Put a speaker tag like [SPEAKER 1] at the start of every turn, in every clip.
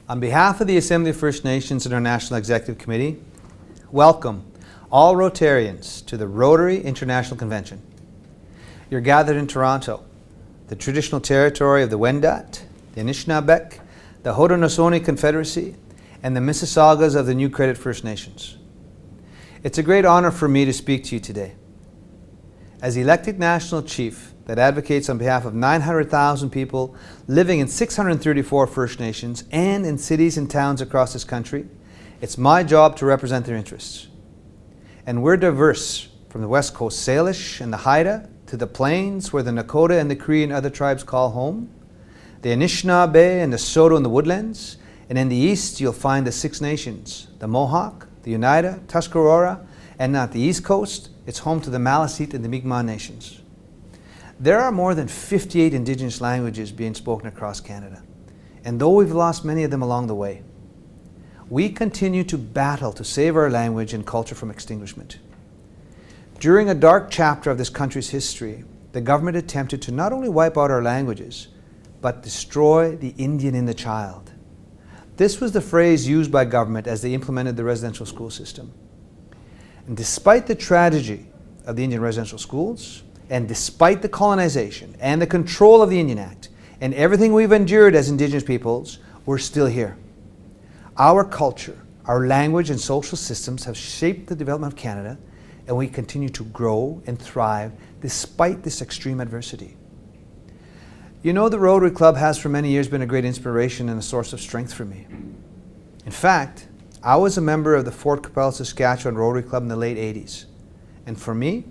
[SPEAKER 1] On behalf of the Assembly of First Nations International Executive Committee, welcome all Rotarians to the Rotary International Convention. You're gathered in Toronto, the traditional territory of the Wendat, the Anishinaabeg, the Haudenosaunee Confederacy, and the Mississaugas of the New Credit First Nations. It's a great honor for me to speak to you today. As elected National Chief that advocates on behalf of 900,000 people living in 634 First Nations and in cities and towns across this country, it's my job to represent their interests. And we're diverse, from the West Coast Salish and the Haida to the plains where the Nakota and the Cree and other tribes call home, the Anishinaabe and the Saulteaux and the Woodlands, and in the east you'll find the Six Nations, the Mohawk, the Oneida, Tuscarora, and at the east coast, it's home to the Maliseet and the Mi'kmaq nations. There are more than 58 Indigenous languages being spoken across Canada, and though we've lost many of them along the way, we continue to battle to save our language and culture from extinguishment. During a dark chapter of this country's history, the government attempted to not only wipe out our languages, but destroy the Indian in the child. This was the phrase used by government as they implemented the residential school system. And despite the tragedy of the Indian residential schools, and despite the colonization and the control of the Indian Act, and everything we've endured as Indigenous peoples, we're still here. Our culture, our language and social systems have shaped the development of Canada, and we continue to grow and thrive despite this extreme adversity. You know, the Rotary Club has for many years been a great inspiration and a source of strength for me. In fact, I was a member of the Fort Capel, Saskatchewan Rotary Club in the late 80s. And for me,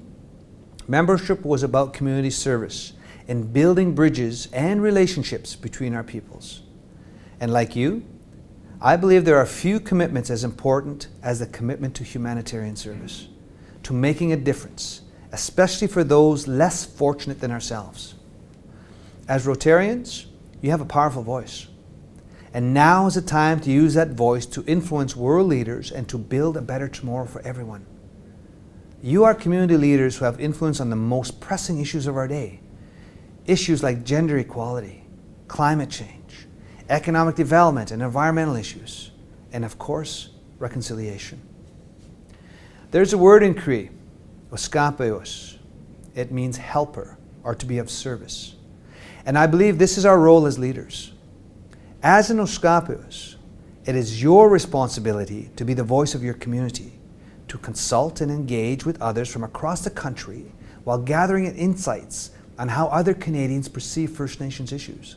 [SPEAKER 1] membership was about community service and building bridges and relationships between our peoples. And like you, I believe there are few commitments as important as the commitment to humanitarian service, to making a difference, especially for those less fortunate than ourselves. As Rotarians, you have a powerful voice. And now is the time to use that voice to influence world leaders and to build a better tomorrow for everyone. You are community leaders who have influence on the most pressing issues of our day. Issues like gender equality, climate change, economic development and environmental issues, and of course, reconciliation. There's a word in Cree, Oskapeos. It means helper or to be of service. And I believe this is our role as leaders. As an Oskapeos, it is your responsibility to be the voice of your community, to consult and engage with others from across the country while gathering insights on how other Canadians perceive First Nations issues.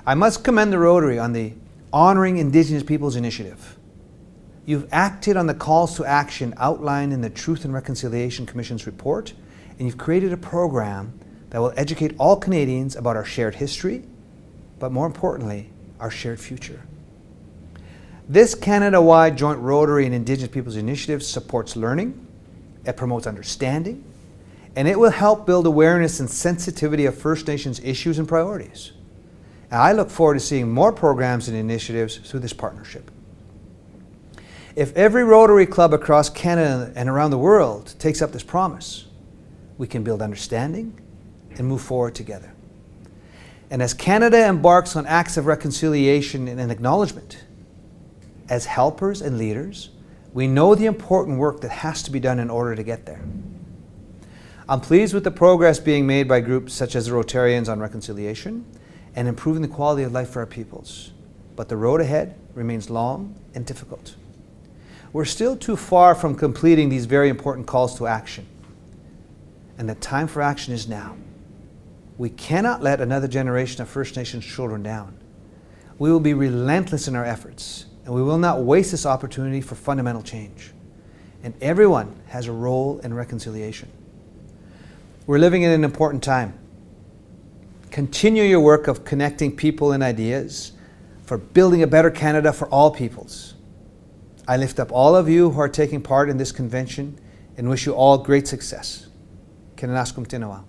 [SPEAKER 1] I must commend the Rotary on the Honoring Indigenous Peoples initiative. You've acted on the calls to action outlined in the Truth and Reconciliation Commission's report, and you've created a program that will educate all Canadians about our shared history, but more importantly, our shared future. This Canada-wide Joint Rotary and Indigenous Peoples Initiative supports learning, it promotes understanding, and it will help build awareness and sensitivity of First Nations issues and priorities. And I look forward to seeing more programs and initiatives through this partnership. If every Rotary Club across Canada and around the world takes up this promise, we can build understanding and move forward together. And as Canada embarks on acts of reconciliation and acknowledgement, as helpers and leaders, we know the important work that has to be done in order to get there. I'm pleased with the progress being made by groups such as the Rotarians on reconciliation and improving the quality of life for our peoples. But the road ahead remains long and difficult. We're still too far from completing these very important calls to action. And the time for action is now. We cannot let another generation of First Nations children down. We will be relentless in our efforts, and we will not waste this opportunity for fundamental change. And everyone has a role in reconciliation. We're living in an important time. Continue your work of connecting people and ideas for building a better Canada for all peoples. I lift up all of you who are taking part in this convention and wish you all great success. Kinanaskum Tinawa.